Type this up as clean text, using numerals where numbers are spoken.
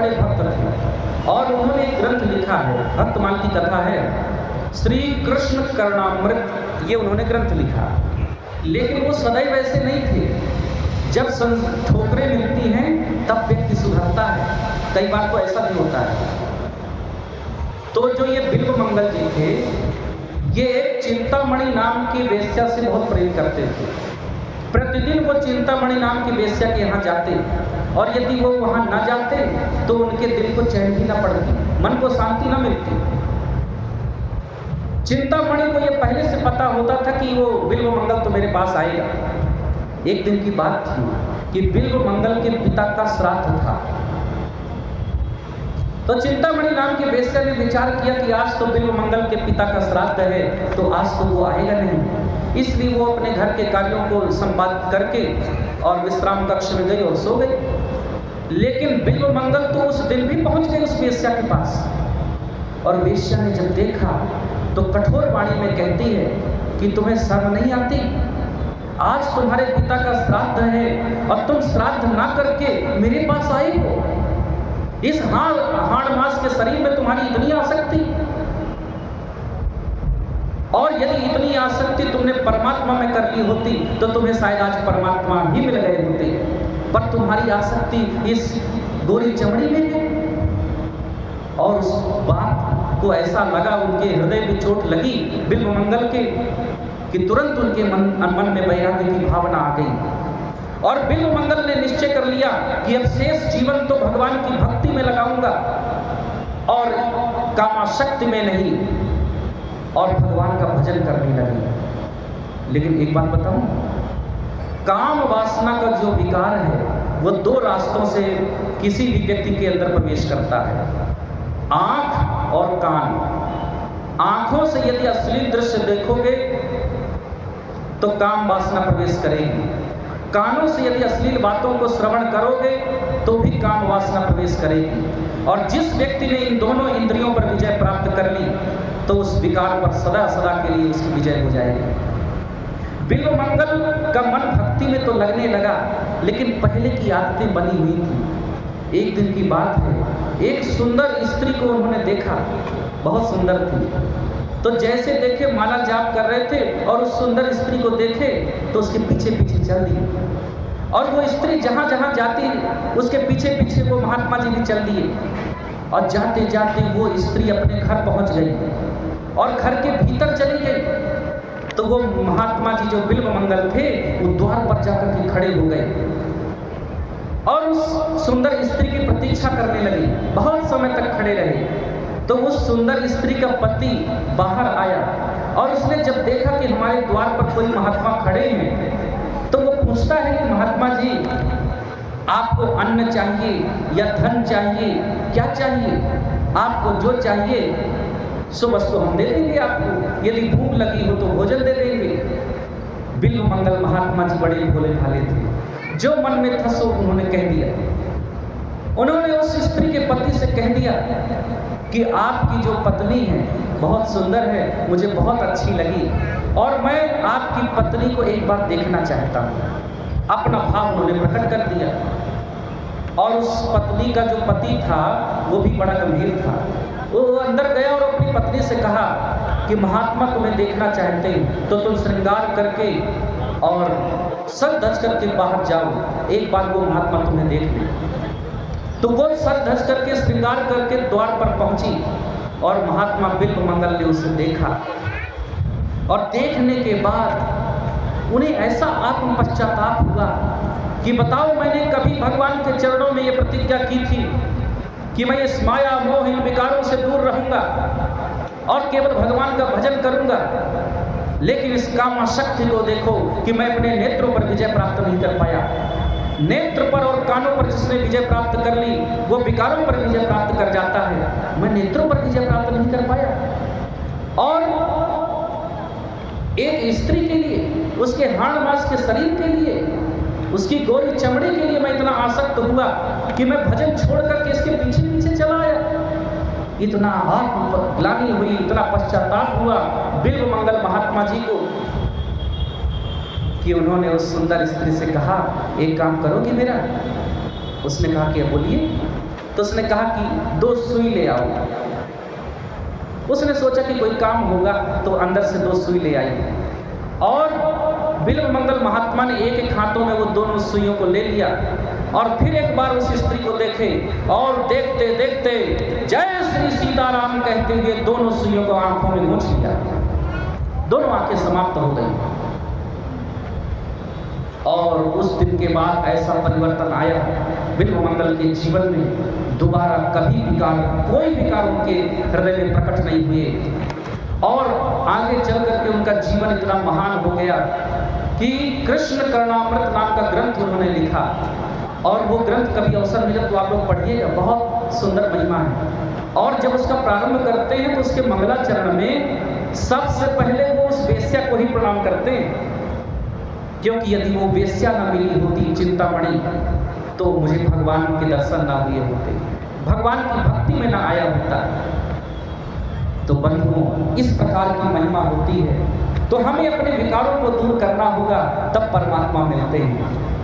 बड़े भक्त थे और उन्होंने एक ग्रंथ लिखा है, भक्तमाल की कथा है, श्री कृष्ण करणामृत, ये उन्होंने ग्रंथ लिखा। लेकिन वो सदैव ऐसे नहीं थे। जब ठोकरें मिलती हैं तब व्यक्ति सुधरता है, कई बार तो ऐसा भी होता है। तो जो ये बिल्वमंगल जी थे, ये एक चिंतामणि नाम की वेश्या से बहुत प्रेम करते थे। प्रतिदिन वो चिंतामणि नाम की वेश्या के यहाँ जाते और यदि वो वहाँ न जाते तो उनके दिल को चैन भी न पड़ती, मन को शांति न मिलती। चिंतामणि को ये पहले से पता होता था कि वो बिल्वमंगल तो मेरे पास आएगा। एक दिन की बात थी कि बिल्वमंगल के पिता का श्राद्ध था। तो चिंतामणि नाम के वेश्या ने विचार किया कि आज तो बिल्वमंगल के पिता का श्राद्ध है, तो आज तो वो आएगा नहीं। इसलिए वो अपने घर के कार्यों को संपादित करके और विश्राम कक्ष में गई और सो गई। लेकिन बिल्वमंगल तो उस दिन भी पहुंच गए उस वेश्या के पास। और वेश्या ने जब देखा तो कठोर वाणी में कहती है कि तुम्हें शर्म नहीं आती? आज तुम्हारे पिता का श्राद्ध है और तुम श्राद्ध ना करके मेरे पास आई हो। इस हाड़ मास के शरीर में तुम्हारी इतनी आसक्ति, और यदि इतनी आसक्ति तुमने परमात्मा में कर ली होती तो तुम्हें शायद आज परमात्मा ही मिल गए होते, पर तुम्हारी आसक्ति इस गोरी चमड़ी में है। और उस बात को ऐसा लगा, उनके हृदय में चोट लगी बिल्वमंगल के, कि तुरंत उनके मन में वैराग्य की भावना आ गई। और बिल्वमंगल ने निश्चय कर लिया कि अब शेष जीवन तो भगवान की भक्ति में लगाऊंगा और कामाशक्ति में नहीं, और भगवान का भजन करने लगी। लेकिन एक बात बताऊं, काम वासना का जो विकार है वो दो रास्तों से किसी भी व्यक्ति के अंदर प्रवेश करता है, आंख और कान। आंखों से यदि अश्लील दृश्य देखोगे तो काम वासना प्रवेश करेगी। कानों से यदि अश्लील बातों को श्रवण करोगे तो भी काम वासना प्रवेश करेगी। और जिस व्यक्ति ने इन दोनों इंद्रियों पर विजय प्राप्त कर ली तो उस विकार पर सदा सदा के लिए उसकी विजय हो जाएगी। बिल्वमंगल का मन भक्ति में तो लगने लगा, लेकिन पहले की आदतें बनी हुई थी। एक दिन की बात है, एक सुंदर स्त्री को उन्होंने देखा, बहुत सुंदर थी। तो जैसे देखे माला जाप कर रहे थे और उस सुंदर स्त्री को देखे तो उसके पीछे पीछे चल दी। और वो स्त्री जहाँ जहाँ जाती उसके पीछे पीछे वो महात्मा जी भी चल दिए। और जाते जाते वो स्त्री अपने घर पहुँच गई और घर के भीतर चली गई। तो वो महात्मा जी जो बिल्वमंगल थे वो द्वार पर जाकर के खड़े हो गए और उस सुंदर स्त्री की प्रतीक्षा करने लगे। बहुत समय तक खड़े रहे। तो उस सुंदर स्त्री का पति बाहर आया और उसने जब देखा कि हमारे द्वार पर कोई महात्मा खड़े हैं तो वो पूछता है कि महात्मा जी, आपको अन्न चाहिए या धन चाहिए, क्या चाहिए? आपको जो चाहिए सो वस्तु हम दे देंगे आपको, यदि भूख लगी हो तो भोजन दे देंगे। बिल्वमंगल महात्मा जी बड़े भोले भाले थे, जो मन में था सो उन्होंने कह दिया। उन्होंने उस स्त्री के पति से कह दिया कि आपकी जो पत्नी है बहुत सुंदर है, मुझे बहुत अच्छी लगी और मैं आपकी पत्नी को एक बार देखना चाहता हूँ। अपना भाव उन्होंने प्रकट कर दिया। और उस पत्नी का जो पति था वो भी बड़ा गंभीर था। वो अंदर गया और अपनी पत्नी से कहा कि महात्मा तुम्हें देखना चाहते हैं तो तुम श्रृंगार करके और सर धज करके बाहर जाओ, एक बार वो महात्मा तुम्हें देख ले। तो वो सर धज करके श्रृंगार करके द्वार पर पहुंची और महात्मा बिल्वमंगल ने उसे देखा। और देखने के बाद उन्हें ऐसा आत्म पश्चाताप हुआ कि बताओ, मैंने कभी भगवान के चरणों में ये प्रतिज्ञा की थी कि मैं इस माया मोह इन विकारों से दूर रहूंगा और केवल भगवान का भजन करूंगा। लेकिन इस कामाशक्ति को देखो कि मैं अपने नेत्रों पर विजय प्राप्त नहीं कर पाया। नेत्र पर और कानों पर जिसने विजय प्राप्त कर ली वो विकारों पर विजय प्राप्त कर जाता है, मैं नेत्रों पर विजय प्राप्त नहीं कर पाया। और एक स्त्री के लिए, उसके हाड़ मास के शरीर के लिए, उसकी गोरी चमड़ी के लिए मैं इतना आसक्त हुआ कि मैं भजन छोड़ करके इसके पीछे पीछे चला आया। इतना आत्मग्लानि हुई, इतना पश्चाताप हुआ बिल्वमंगल महात्मा जी को कि उन्होंने उस सुंदर स्त्री से कहा, एक काम करोगे मेरा? उसने कहा कि बोलिए। तो उसने कहा कि 2 सुई ले आओ। उसने सोचा कि कोई काम होगा, तो अंदर से 2 सुई ले आई और बिल्वमंगल महात्मा ने एक एक हाथों में वो दोनों सुइयों को ले लिया और फिर एक बार उस स्त्री को देखे और देखते देखते जय श्री सीताराम कहते हुए दोनों सुइयों को आंखों में गूंथ लिया। दोनों आंखें समाप्त हो गई और उस दिन के बाद ऐसा परिवर्तन आया बिल्वमंगल के जीवन में। दोबारा कभी विकार, कोई विकार उनके हृदय में प्रकट नहीं हुए और आगे चल करके उनका जीवन इतना महान हो गया कि कृष्ण करणामृत नाम का ग्रंथ उन्होंने लिखा और वो ग्रंथ कभी अवसर मिले तो आप लोग पढ़िएगा, बहुत सुंदर महिमा है। और जब उसका प्रारंभ करते हैं तो उसके मंगलाचरण में सबसे पहले वो उस वेश्या को ही प्रणाम करते हैं, क्योंकि यदि वो वेश्या न मिली होती चिंतामणि तो मुझे भगवान के दर्शन ना हुए होते, भगवान की भक्ति में ना आया होता। तो बंधुओं, इस प्रकार की महिमा होती है। तो हमें अपने विकारों को दूर करना होगा, तब परमात्मा मिलते हैं।